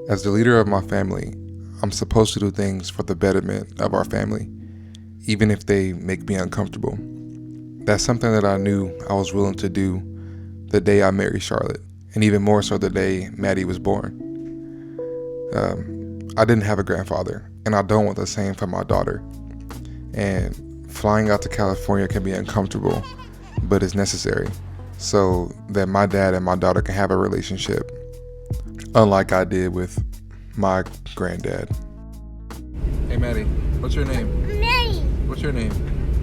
As the leader of my family, I'm supposed to do things for the betterment of our family, even if they make me uncomfortable. That's something that I knew I was willing to do the day I married Charlotte, and even more so the day Maddie was born. I didn't have a grandfather, and I don't want the same for my daughter. And flying out to California can be uncomfortable, but it's necessary so that my dad and my daughter can have a relationship, unlike I did with my granddad. Hey Maddie, what's your name? I'm Maddie. What's your name?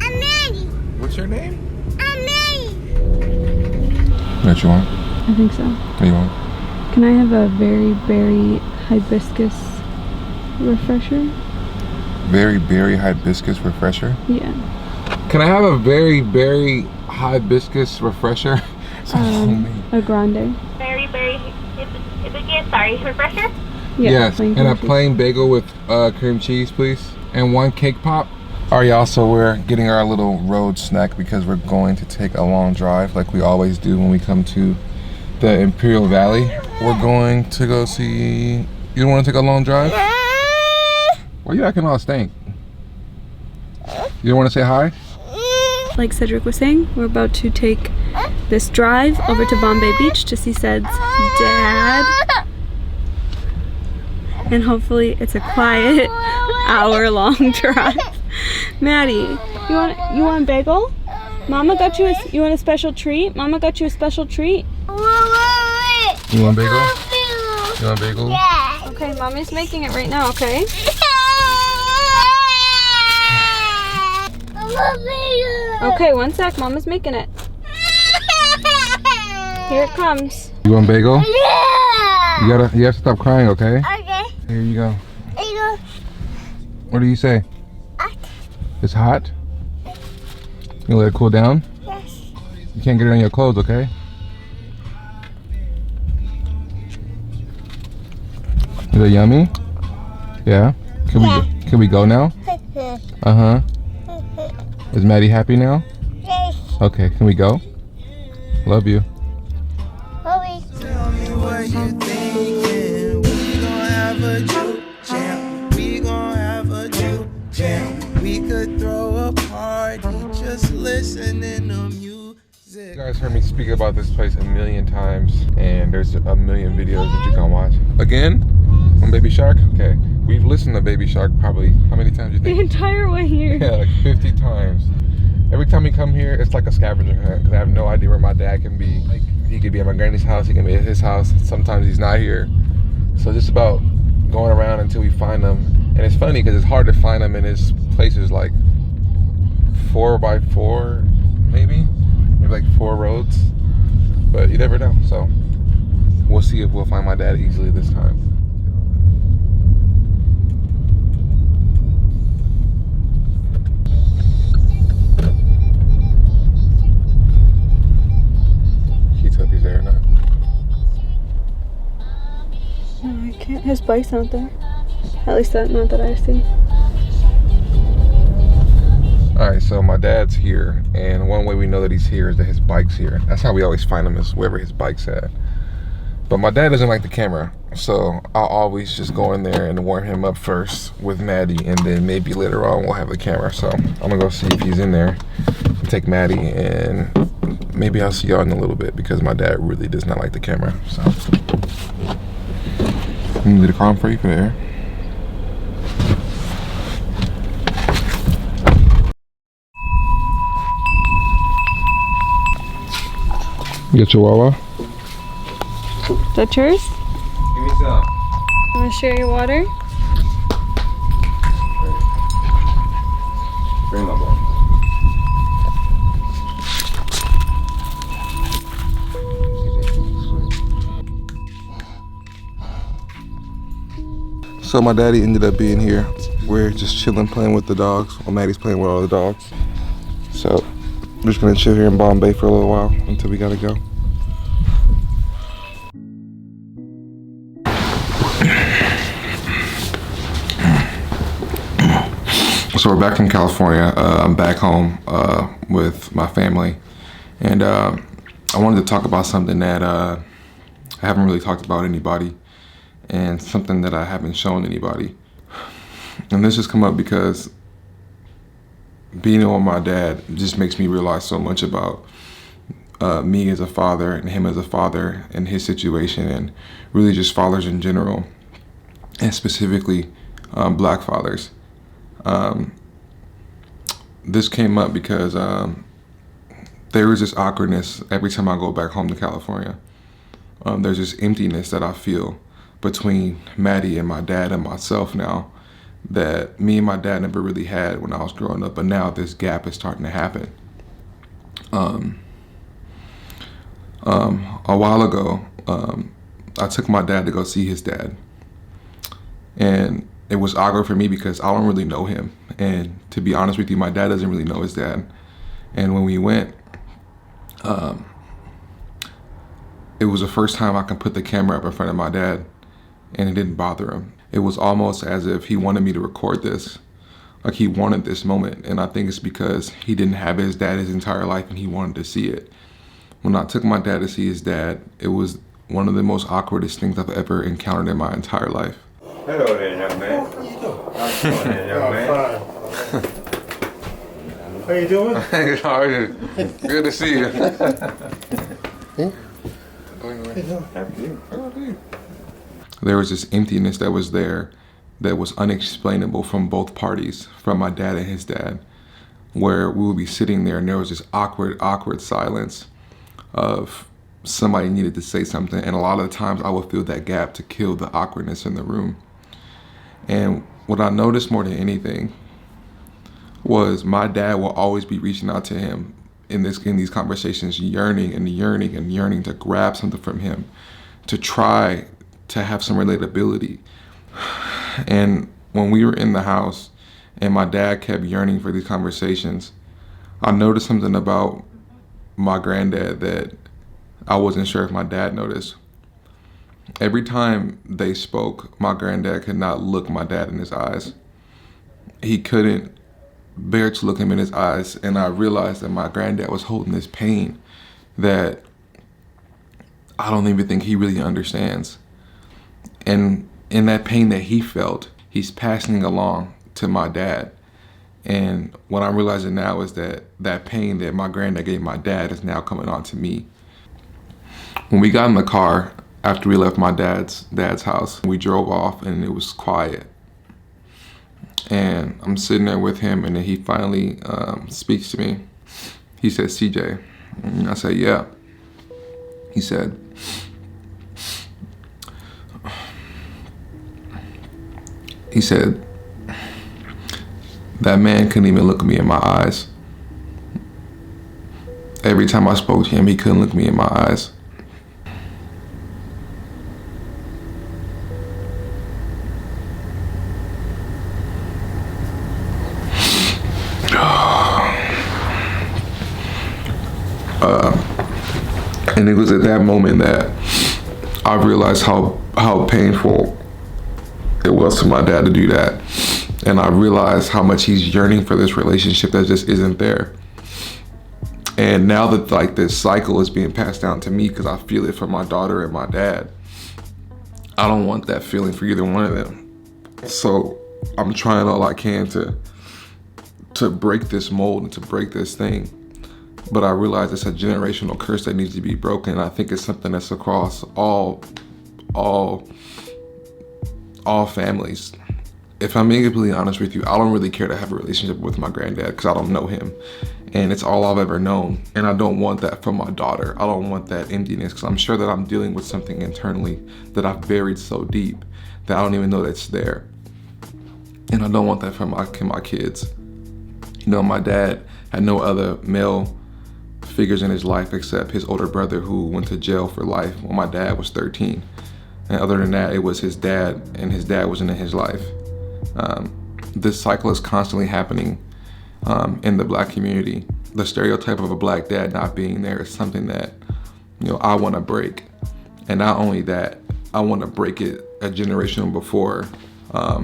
I'm Maddie. What's your name? I'm Maddie. What you want? I think so. What do you want? Can I have a very berry hibiscus refresher? Very berry hibiscus refresher? Yeah. Can I have a very berry hibiscus refresher? A grande. Berry, sorry, refresher? Yeah, Yes, plain and a cream cheese. plain bagel with cream cheese, please. And one cake pop. Alright y'all, so we're getting our little road snack because we're going to take a long drive like we always do when we come to the Imperial Valley. We're going to go see... You don't want to take a long drive? Why are you acting all stank? You don't want to say hi? Like Cedric was saying, we're about to take this drive over to Bombay Beach to see CED's dad. And hopefully it's a quiet hour-long drive. Maddie, you want a bagel? Mama got you you want a special treat? Mama got you a special treat? You want a bagel? You want a bagel? Yeah. Okay, Mommy's making it right now, okay? Okay, one sec, Mama's making it. Here it comes. You want a bagel? Yeah. You have to stop crying, okay? Okay. Here you go. There you go. What do you say? Hot. It's hot? You let it cool down? Yes. You can't get it on your clothes, okay? Is it yummy? Yeah? Can we go now? Uh-huh. Is Maddie happy now? Yes. Okay, can we go? Love you. Hurry. Tell me what you thinking. We gon' have a juke jam. We gon' have a juke jam. We could throw a party just listening to music. You guys heard me speak about this place a million times, and there's a million videos that you can watch. Again? On Baby Shark? Okay. We've listened to Baby Shark probably, how many times do you The think? entire way here. Yeah, like 50 times. Every time we come here, it's like a scavenger hunt because I have no idea where my dad can be. Like, he could be at my granny's house, he can be at his house. Sometimes he's not here. So just about going around until we find him. And it's funny because it's hard to find him in his places like 4x4, maybe like 4 roads. But you never know. So we'll see if we'll find my dad easily this time. He's there or not. No, I can't. His bike's not there. At least not that I see. Alright, so my dad's here, and one way we know that he's here is that his bike's here. That's how we always find him, is wherever his bike's at. But my dad doesn't like the camera, so I'll always just go in there and warm him up first with Maddie, and then maybe later on we'll have the camera. So I'm gonna go see if he's in there and take Maddie, and maybe I'll see y'all in a little bit because my dad really does not like the camera. So you need the car on for you for the air. You got your Wawa? Is that yours? Give me some. Want to share your water? Bring my ball. So my daddy ended up being here. We're just chilling, playing with the dogs while Maddie's playing with all the dogs. So we're just gonna chill here in Bombay for a little while until we gotta go. So we're back from California. I'm back home with my family, and I wanted to talk about something that I haven't really talked about anybody, and something that I haven't shown anybody. And this has come up because being with my dad just makes me realize so much about me as a father and him as a father and his situation, and really just fathers in general, and specifically black fathers. This came up because there is this awkwardness every time I go back home to California. There's this emptiness that I feel between Maddie and my dad and myself now that me and my dad never really had when I was growing up, but now this gap is starting to happen. A while ago, I took my dad to go see his dad, and it was awkward for me because I don't really know him, and to be honest with you, my dad doesn't really know his dad. And when we went, it was the first time I could put the camera up in front of my dad, and it didn't bother him. It was almost as if he wanted me to record this, like he wanted this moment, and I think it's because he didn't have his dad his entire life and he wanted to see it. When I took my dad to see his dad, it was one of the most awkwardest things I've ever encountered in my entire life. Hello there, young man. How you doing? How's it going there, young man? How you doing? How are you? Good to see you. There was this emptiness that was there that was unexplainable from both parties, from my dad and his dad, where we would be sitting there and there was this awkward silence of somebody needed to say something, and a lot of the times I would fill that gap to kill the awkwardness in the room. And what I noticed more than anything was my dad will always be reaching out to him in these conversations, yearning to grab something from him, to try to have some relatability. And when we were in the house and my dad kept yearning for these conversations, I noticed something about my granddad that I wasn't sure if my dad noticed. Every time they spoke, my granddad could not look my dad in his eyes. He couldn't bear to look him in his eyes, and I realized that my granddad was holding this pain that I don't even think he really understands. And in that pain that he felt, he's passing along to my dad. And what I'm realizing now is that that pain that my granddad gave my dad is now coming on to me. When we got in the car, after we left my dad's house, we drove off and it was quiet. And I'm sitting there with him, and then he finally speaks to me. He said, "CJ." And I said, "Yeah." He said, "That man couldn't even look me in my eyes. Every time I spoke to him, he couldn't look me in my eyes." And it was at that moment that I realized how painful it was for my dad to do that. And I realized how much he's yearning for this relationship that just isn't there. And now that like this cycle is being passed down to me because I feel it from my daughter and my dad, I don't want that feeling for either one of them. So I'm trying all I can to break this mold and to break this thing. But I realize it's a generational curse that needs to be broken. I think it's something that's across all families. If I'm being completely honest with you, I don't really care to have a relationship with my granddad because I don't know him. And it's all I've ever known. And I don't want that from my daughter. I don't want that emptiness because I'm sure that I'm dealing with something internally that I've buried so deep that I don't even know that's there. And I don't want that from my kids. You know, my dad had no other male figures in his life except his older brother who went to jail for life when my dad was 13. And other than that, it was his dad, and his dad wasn't in his life. This cycle is constantly happening in the black community. The stereotype of a black dad not being there is something that, you know, I want to break. And not only that, I want to break it a generation before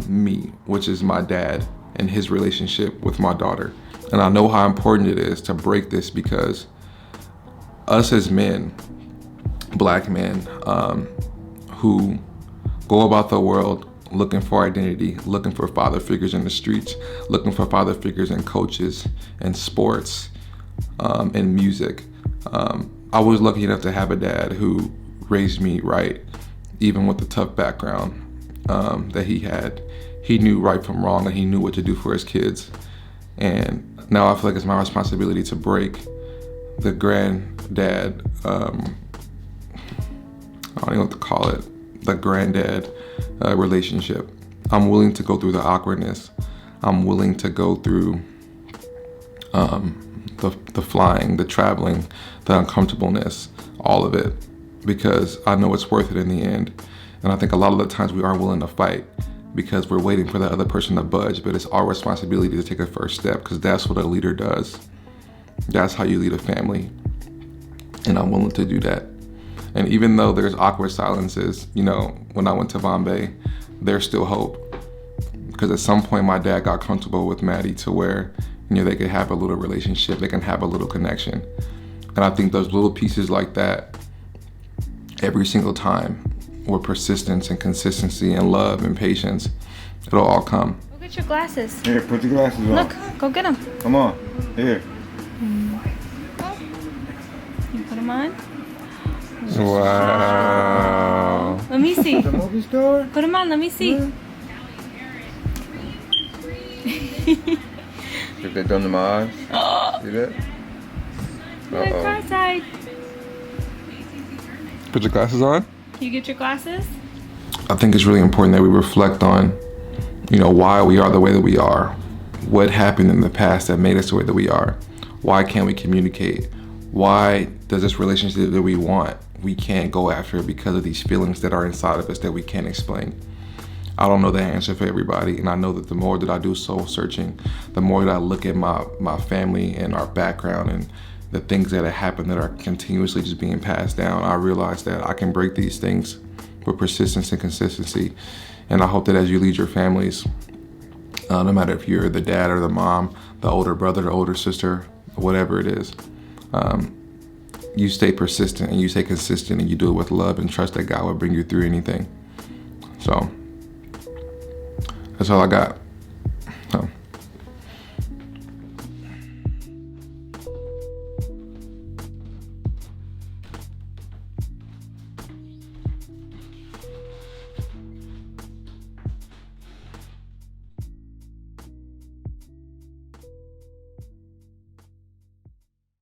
me, which is my dad and his relationship with my daughter. And I know how important it is to break this because us as men, black men, who go about the world looking for identity, looking for father figures in the streets, looking for father figures in coaches and sports, and music. I was lucky enough to have a dad who raised me right, even with the tough background that he had. He knew right from wrong, and he knew what to do for his kids. And now I feel like it's my responsibility to break the granddad, I don't even know what to call it, the granddad relationship. I'm willing to go through the awkwardness. I'm willing to go through the flying, the traveling, the uncomfortableness, all of it, because I know it's worth it in the end. And I think a lot of the times we aren't willing to fight because we're waiting for the other person to budge, but it's our responsibility to take a first step, because that's what a leader does. That's how you lead a family. And I'm willing to do that. And even though there's awkward silences, you know, when I went to Bombay, there's still hope. Because at some point my dad got comfortable with Maddie to where, you know, they could have a little relationship, they can have a little connection. And I think those little pieces like that, every single time, with persistence and consistency and love and patience, it'll all come. Go get your glasses. Here, put your glasses on. Look, go get them. Come on. Here. You put them on. Wow. Let me see. The movie star? Put them on. Let me see. If they done to my eyes. See that? Look, cross-eyed. Put your glasses on. Can you get your glasses? I think it's really important that we reflect on, you know, why we are the way that we are. What happened in the past that made us the way that we are? Why can't we communicate? Why does this relationship that we want, we can't go after it because of these feelings that are inside of us that we can't explain? I don't know the answer for everybody, and I know that the more that I do soul searching, the more that I look at my family and our background and the things that have happened that are continuously just being passed down, I realize that I can break these things with persistence and consistency. And I hope that as you lead your families, no matter if you're the dad or the mom, the older brother, the older sister, whatever it is, you stay persistent and you stay consistent and you do it with love and trust that God will bring you through anything. So that's all I got.